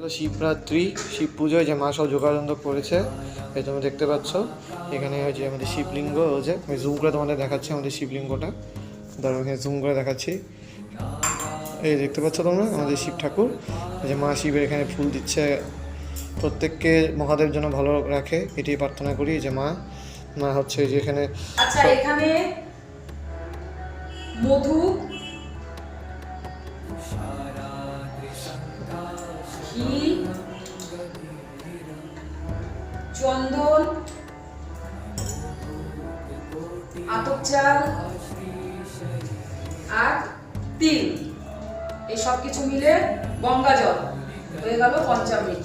হলো শিবরাত্রি, শিব পুজোয় যে মা সব যোগাড়যন্ত্র করেছে এই তোমরা দেখতে পাচ্ছ। এখানে হচ্ছে আমাদের শিবলিঙ্গ হচ্ছে, আমি জুম করে তোমাদের দেখাচ্ছি আমাদের শিবলিঙ্গটা। ধরো এখানে জুম করে দেখাচ্ছি, এই দেখতে পাচ্ছ তোমরা আমাদের শিব ঠাকুর। যে মা শিবের এখানে ফুল দিচ্ছে, প্রত্যেককে মহাদেব যেন ভালো রাখে এটি প্রার্থনা করি। যে মা মা হচ্ছে যে এখানে আচ্ছা এখানে মধু, ঘি, চন্দন, আতপ চাল আর তিল, এই সব কিছু মিলে গঙ্গা জল হয়ে গেল পঞ্চামৃত।